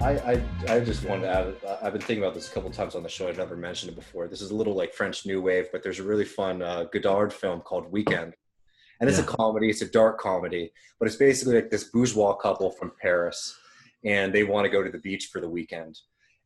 I just wanted to add, I've been thinking about this a couple times on the show. I've never mentioned it before. This is a little like French New Wave, but there's a really fun Godard film called Weekend. And it's a Yeah. comedy, it's a dark comedy, but it's basically like this bourgeois couple from Paris, and they want to go to the beach for the weekend.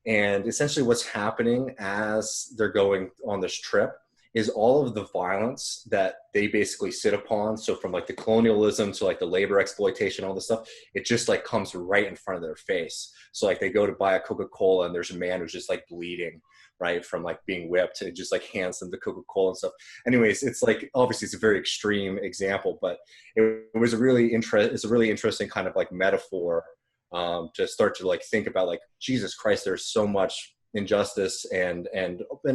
And essentially what's happening as they're going on this trip is all of the violence that they basically sit upon. So from like the colonialism to like the labor exploitation, all this stuff, it just like comes right in front of their face. So like they go to buy a Coca-Cola and there's a man who's just like bleeding, right, from like being whipped, and just like hands them the Coca-Cola and stuff. Anyways, it's like obviously it's a very extreme example, but it was a really it's a really interesting kind of like metaphor, to start to like think about like Jesus Christ, there's so much injustice and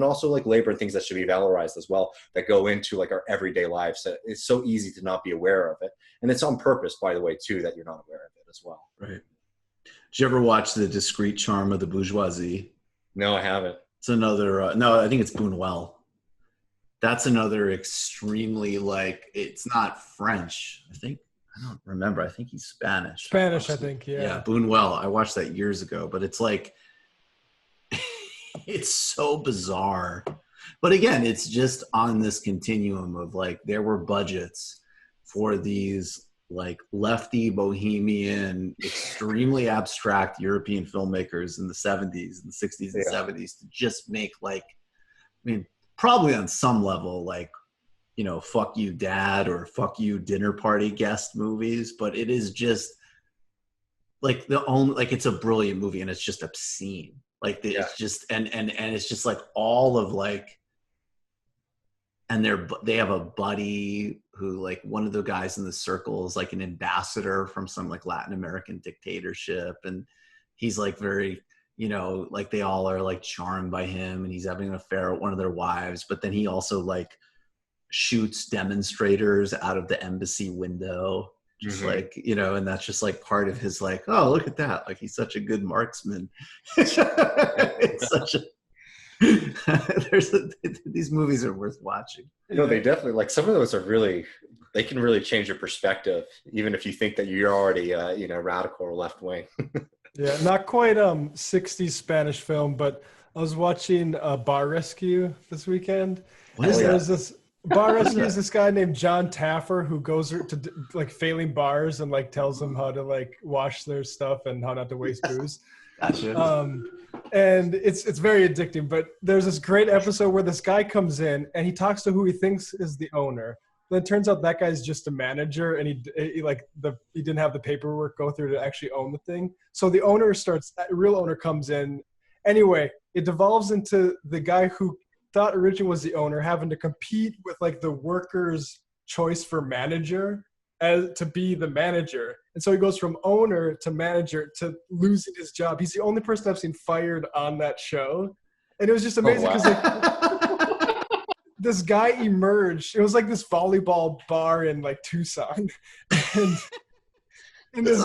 also like labor and things that should be valorized as well that go into like our everyday lives. So it's so easy to not be aware of it, and it's on purpose, by the way, too, that you're not aware of it as well. Right. Did you ever watch The Discreet Charm of the Bourgeoisie? No, I haven't. It's another, no, I think it's Buñuel. That's another extremely, like, it's not French. I don't remember. I think he's Spanish. Spanish, I think, yeah. Yeah, Buñuel. I watched that years ago, but it's like, it's so bizarre. But again, it's just on this continuum of like, there were budgets for these like lefty bohemian, extremely abstract European filmmakers in the 70s and the 60s and 70s to just make like, I mean, probably on some level, like, you know, fuck you dad or fuck you dinner party guest movies, but it is just like it's a brilliant movie, and it's just obscene. Like it's just, and it's just like all of like, and they have a buddy who, like, one of the guys in the circle is like an ambassador from some like Latin American dictatorship. And he's like very, you know, like they all are like charmed by him, and he's having an affair with one of their wives. But then he also like shoots demonstrators out of the embassy window, just like, you know, and that's just like part of his like, oh, look at that. Like, he's such a good marksman. It's such a, these movies are worth watching. You know, they definitely, like, some of those are really, they can really change your perspective, even if you think that you're already, you know, radical or left wing. Yeah, not quite 60s Spanish film, but I was watching Bar Rescue this weekend. What is that? There's this Bar Rescue is this guy named John Taffer who goes to like failing bars and like tells them how to like wash their stuff and how not to waste booze. Gotcha. And it's very addicting. But there's this great episode where this guy comes in and he talks to who he thinks is the owner. Then it turns out that guy's just a manager, and he didn't have the paperwork go through to actually own the thing. So the real owner comes in. Anyway, it devolves into the guy who thought originally was the owner having to compete with like the workers' choice for manager to be the manager. And so he goes from owner to manager to losing his job. He's the only person I've seen fired on that show. And it was just amazing because this guy emerged. It was like this volleyball bar in like Tucson. And this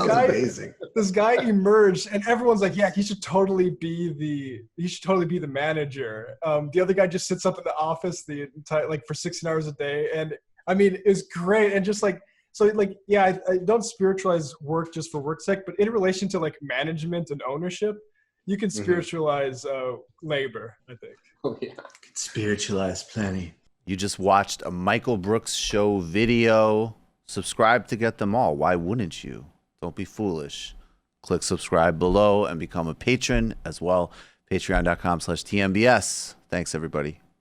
guy emerged, and everyone's like, yeah, he should totally be the manager. The other guy just sits up in the office the entire, like, for 16 hours a day. And I mean, it's great. And just like, so like, yeah, I don't spiritualize work just for work's sake, but in relation to like management and ownership, you can spiritualize labor, I think. Oh, yeah. Spiritualize plenty. You just watched a Michael Brooks show video. Subscribe to get them all. Why wouldn't you? Don't be foolish. Click subscribe below and become a patron as well. Patreon.com/TMBS. Thanks, everybody.